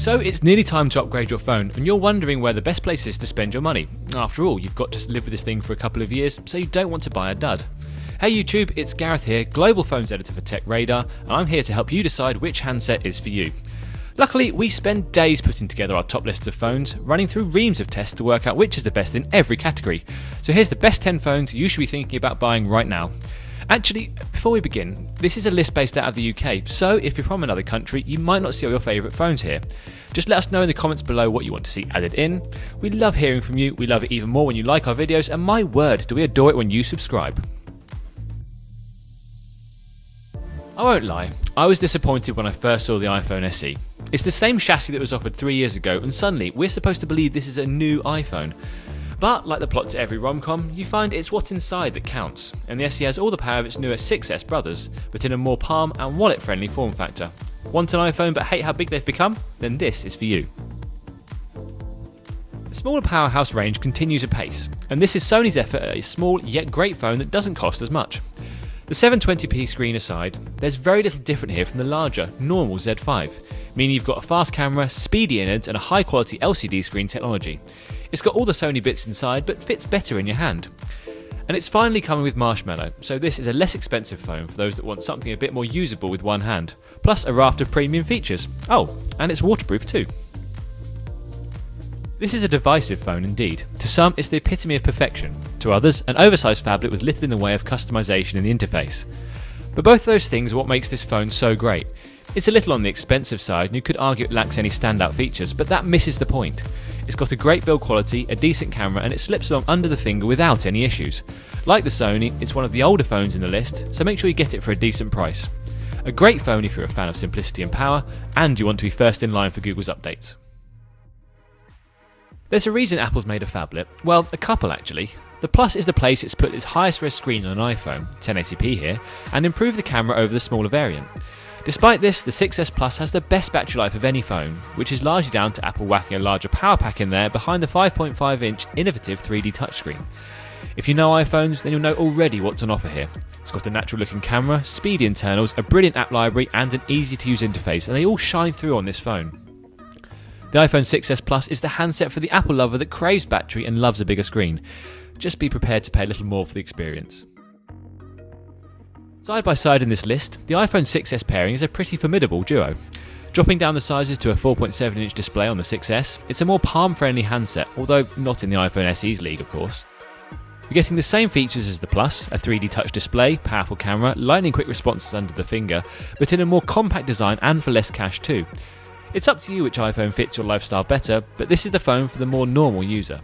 So it's nearly time to upgrade your phone, and you're wondering where the best place is to spend your money. After all, you've got to live with this thing for a couple of years, so you don't want to buy a dud. Hey YouTube, it's Gareth here, Global Phones Editor for TechRadar, and I'm here to help you decide which handset is for you. Luckily, we spend days putting together our top lists of phones, running through reams of tests to work out which is the best in every category. So here's the best 10 phones you should be thinking about buying right now. Actually, before we begin, this is a list based out of the UK, so if you're from another country, you might not see all your favourite phones here. Just let us know in the comments below what you want to see added in. We love hearing from you, we love it even more when you like our videos, and my word, do we adore it when you subscribe. I won't lie, I was disappointed when I first saw the iPhone SE. It's the same chassis that was offered 3 years ago, and suddenly we're supposed to believe this is a new iPhone. But like the plot to every rom-com, you find it's what's inside that counts, and the SE has all the power of its newer 6S brothers, but in a more palm and wallet-friendly form factor. Want an iPhone but hate how big they've become? Then this is for you. The smaller powerhouse range continues apace, and this is Sony's effort at a small yet great phone that doesn't cost as much. The 720p screen aside, there's very little different here from the larger, normal Z5, meaning you've got a fast camera, speedy innards and a high quality LCD screen technology. It's got all the Sony bits inside but fits better in your hand. And it's finally coming with Marshmallow, so this is a less expensive phone for those that want something a bit more usable with one hand, plus a raft of premium features. Oh, and it's waterproof too. This is a divisive phone indeed. To some, it's the epitome of perfection. To others, an oversized phablet with little in the way of customization in the interface. But both those things are what makes this phone so great. It's a little on the expensive side, and you could argue it lacks any standout features, but that misses the point. It's got a great build quality, a decent camera, and it slips along under the finger without any issues. Like the Sony, it's one of the older phones in the list, so make sure you get it for a decent price. A great phone if you're a fan of simplicity and power, and you want to be first in line for Google's updates. There's a reason Apple's made a phablet. Well, a couple actually. The Plus is the place it's put its highest res screen on an iPhone, 1080p here, and improved the camera over the smaller variant. Despite this, the 6S Plus has the best battery life of any phone, which is largely down to Apple whacking a larger power pack in there behind the 5.5-inch innovative 3D touchscreen. If you know iPhones, then you'll know already what's on offer here. It's got a natural looking camera, speedy internals, a brilliant app library and an easy to use interface, and they all shine through on this phone. The iPhone 6S Plus is the handset for the Apple lover that craves battery and loves a bigger screen. Just be prepared to pay a little more for the experience. Side by side in this list, the iPhone 6S pairing is a pretty formidable duo. Dropping down the sizes to a 4.7-inch display on the 6S, it's a more palm-friendly handset, although not in the iPhone SE's league of course. You're getting the same features as the Plus, a 3D touch display, powerful camera, lightning quick responses under the finger, but in a more compact design and for less cash too. It's up to you which iPhone fits your lifestyle better, but this is the phone for the more normal user.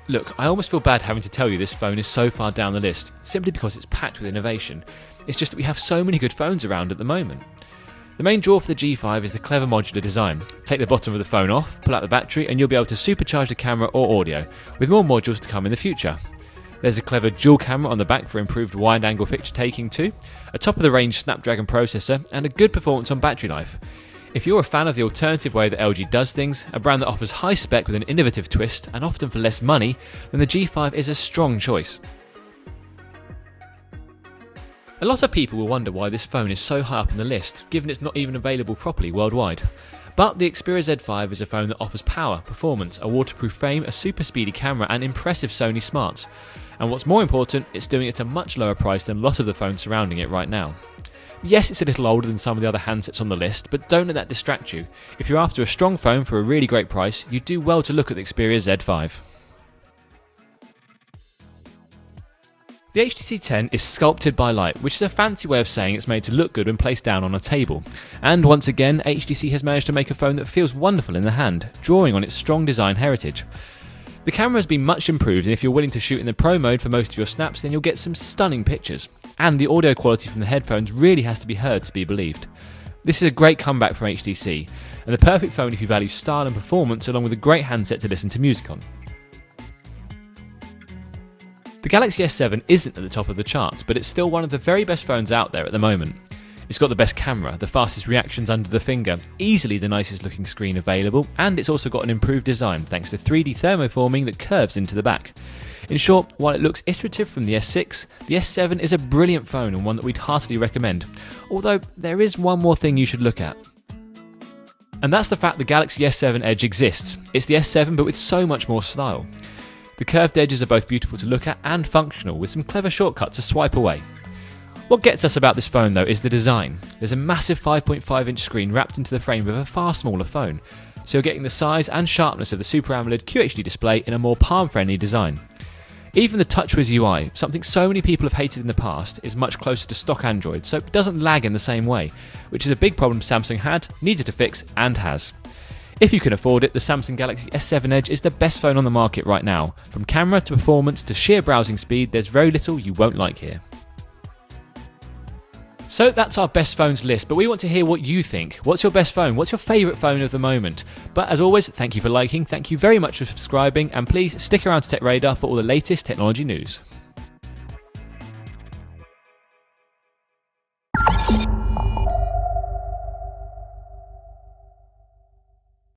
Look, I almost feel bad having to tell you this phone is so far down the list, simply because it's packed with innovation. It's just that we have so many good phones around at the moment. The main draw for the G5 is the clever modular design. Take the bottom of the phone off, pull out the battery, and you'll be able to supercharge the camera or audio, with more modules to come in the future. There's a clever dual camera on the back for improved wide-angle picture taking too, a top-of-the-range Snapdragon processor, and a good performance on battery life. If you're a fan of the alternative way that LG does things, a brand that offers high spec with an innovative twist, and often for less money, then the G5 is a strong choice. A lot of people will wonder why this phone is so high up in the list, given it's not even available properly worldwide. But the Xperia Z5 is a phone that offers power, performance, a waterproof frame, a super speedy camera and impressive Sony smarts. And what's more important, it's doing it at a much lower price than a lot of the phones surrounding it right now. Yes, it's a little older than some of the other handsets on the list, but don't let that distract you. If you're after a strong phone for a really great price, you do well to look at the Xperia Z5. The HTC 10 is sculpted by light, which is a fancy way of saying it's made to look good when placed down on a table. And once again, HTC has managed to make a phone that feels wonderful in the hand, drawing on its strong design heritage. The camera has been much improved, and if you're willing to shoot in the Pro mode for most of your snaps, then you'll get some stunning pictures. And the audio quality from the headphones really has to be heard to be believed. This is a great comeback from HTC, and the perfect phone if you value style and performance along with a great handset to listen to music on. The Galaxy S7 isn't at the top of the charts, but it's still one of the very best phones out there at the moment. It's got the best camera, the fastest reactions under the finger, easily the nicest looking screen available, and it's also got an improved design thanks to 3D thermoforming that curves into the back. In short, while it looks iterative from the S6, the S7 is a brilliant phone and one that we'd heartily recommend, although there is one more thing you should look at. And that's the fact the Galaxy S7 Edge exists. It's the S7 but with so much more style. The curved edges are both beautiful to look at and functional, with some clever shortcuts to swipe away. What gets us about this phone though is the design. There's a massive 5.5-inch screen wrapped into the frame of a far smaller phone, so you're getting the size and sharpness of the Super AMOLED QHD display in a more palm-friendly design. Even the TouchWiz UI, something so many people have hated in the past, is much closer to stock Android, so it doesn't lag in the same way, which is a big problem Samsung had, needed to fix, and has. If you can afford it, the Samsung Galaxy S7 Edge is the best phone on the market right now. From camera to performance to sheer browsing speed, there's very little you won't like here. So that's our best phones list, but we want to hear what you think. What's your best phone? What's your favourite phone of the moment? But as always, thank you for liking, thank you very much for subscribing, and please stick around to Tech Radar for all the latest technology news.